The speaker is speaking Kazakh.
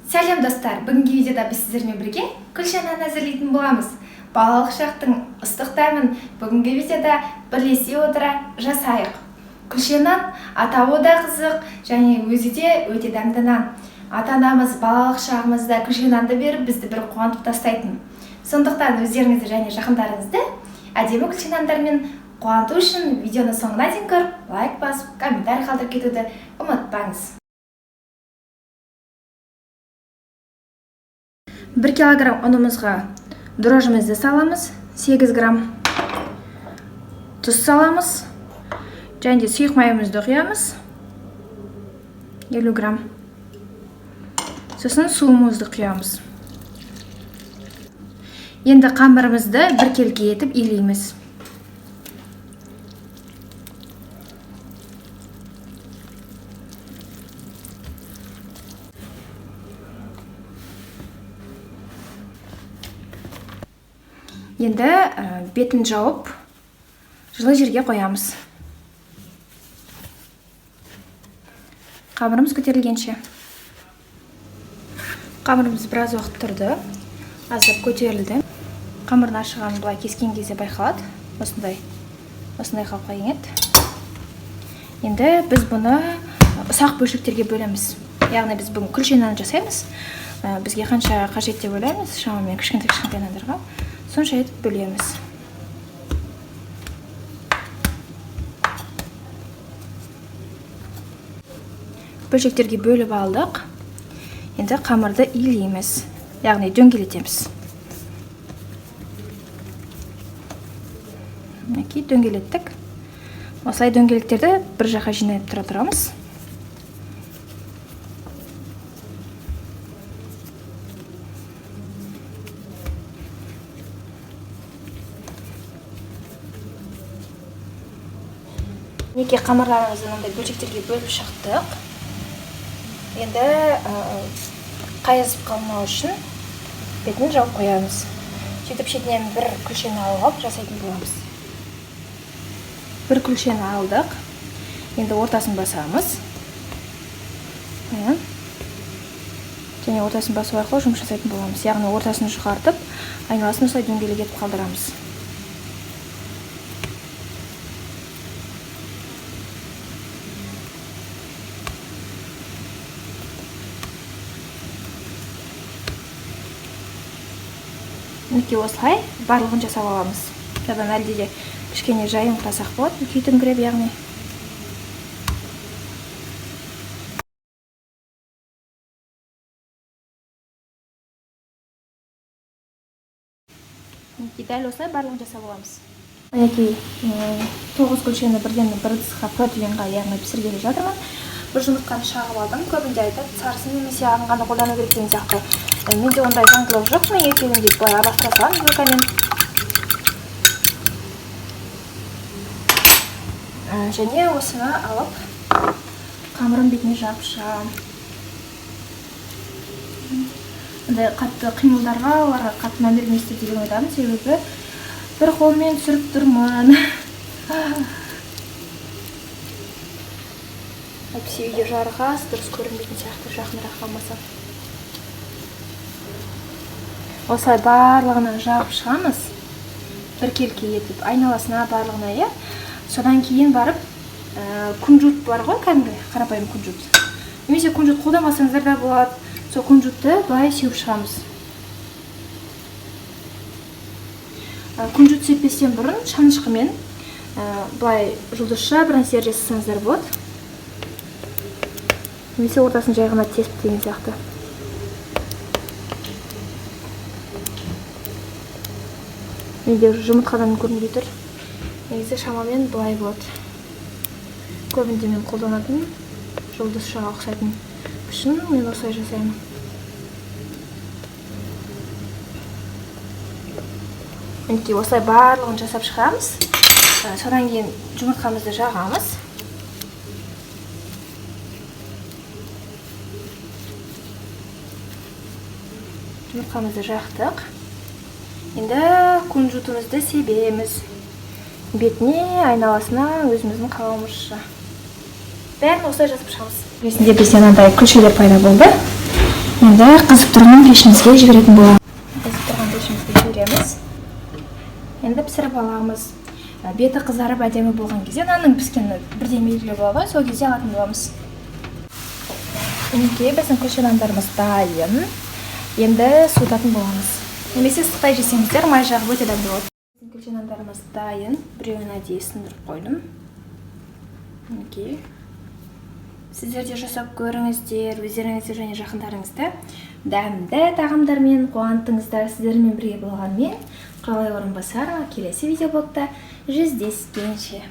Сәлем достар, бүгінгі видеода біз сіздермен бірге күлшананы әзірлейтін боламыз. Балалық шақтың ыстық дәмін бүгінгі видеода бірлесе отыра жасайық. Күлшанан атауы да қызық және өзі де өте дәмді нан. Ата-анамыз балалық шағымызда күлшананды беріп бізді бір қуантып тастайтын. Сондықтан өздеріңізді және жақындарыңызды әдемі күлшанандармен қуанту үшін видеоны соңына дейін көріп, лайк басып, комментарий қалдырып кетуді ұмытпаңыз. 1 килограмм ұнымызға дрожжімізді саламыз, 8 грамм тұз саламыз, және де сұйық майымызды құямыз, 50 грамм. Сосын суымызды құямыз. Енді қамырымызды біркелкі етіп илейміз. Енді бетін жауып, жылы жерге қоямыз. Қамырымыз көтерілгенше. Қамырымыз біраз уақыт тұрды. Аздап көтерілді. Қамырын ашығанын былай кескен кезде байқалады. Осындай қалыпқа енеді. Енді біз бұны ұсақ бөлшектерге бөлеміз. Яғни біз бүгін күлшананы жасаймыз. Бізге қанша қажет деп ойлаймыз, шамамен кішкентай нандарға. Сонша етіп бөлеміз. Бөлшектерге бөліп алдық. Енді қамырды илейміз, яғни дөңгелетеміз. Мінекей дөңгелеттік. Осылай дөңгелектерді бір жаққа жинап тұрамыз. Неке қамырларымызды мынандай бөлшектерге бөліп шықтық. Енді қайысып қалмау үшін бетін жауып қоямыз. Сөйтіп шетінен бір күлшені алып жасайтын боламыз. Бір күлшені алдық. Енді ортасын басамыз. Және ортасын басу арқылы жұмыс жасайтын боламыз. Яғни ортасын шығартып, айналасын осылай дөңгелек етіп қалдырамыз. Неке осылай барлығын жасап аламыз. Одан әлде де кішкене жайын қасақ болады, күйттіңкіреп яғни. Дәл осылай барлығын жасап аламыз. Мінекей 9 күлшені бірден бір ыдысқа протеинға яғни пісіргелі жатырмын. Бір жұмыртқаны шағып алдым. Көбінде айтады, сарысын немесе ағын ғана қолдану керек деген сияқты. Менде ондай заңдылық жоқ, мен екеуін деп былай араластыра саламын мумкамен. Және осыны алып қамырын бетіне жағып шығамын. Ондай қатты қимылдарға, оларға қатты мән бермейсіздер деген ойдамын, себебі бір қолмен түсіріп тұрмын. Әйтпесе үйде жарғас, дұрыс көрінбейтін сияқты, жақынырақ қалмаса. Осылай барлығынан жағып шығамыз. Біркелкі етіп, айналасына барлығына, содан кейін барып, күнжут бар ғой, кәдімгі қарапайым күнжут. Немесе күнжут қолданбасаңыздар да болады. Сол күнжутты былай сеуіп шығамыз. Күнжут сеппестен бұрын шанышқымен былай жұлдызша бір нәрселер жасасаңыздар болады. Немесе ортасын жай ғана тесіп деген сияқты. Менде жұмыртқадан көрінбей тұр. Негізі шамамен былай болады. Көбінде мен қолданатын жұлдызшаға ұқсайтын пішін, мен осылай жасаймын. Мінекей осылай барлығын жасап шығамыз. Содан кейін жұмыртқамызды жағамыз. Жұмыртқамызды жақтық. Енді күнжутымызды себеміз. Бетіне, айналасына өзіміздің қалауымызша. Бәрін осылай жасап шығамыз. Бізде мынандай күлшелер пайда болды. Енді қызып тұрған пешімізге жіберетін боламыз. Қызып тұрған пешімізге жібереміз. Енді пісіріп аламыз. Беті қызарып әдемі болған кезде нанның піскені бірден белгілі болады, сол кезде алатын боламыз. Мінекей біздің күлше нандарымыз дайын. Енді суытатын боламыз. Немесе ыстықтай жесеңіздер, май жағып өте дәмді болады. Біздің күлше нандарымыз дайын. Біреуін әдейі сындырып қойдым. Мінекей. Сіздер де жасап көріңіздер, өздеріңізді және жақындарыңызды дәмді тағамдармен қуантыңыздар. Сіздермен бірге болғанмен Құралай Орынбасарова келесі видеоблогта жүздескенше.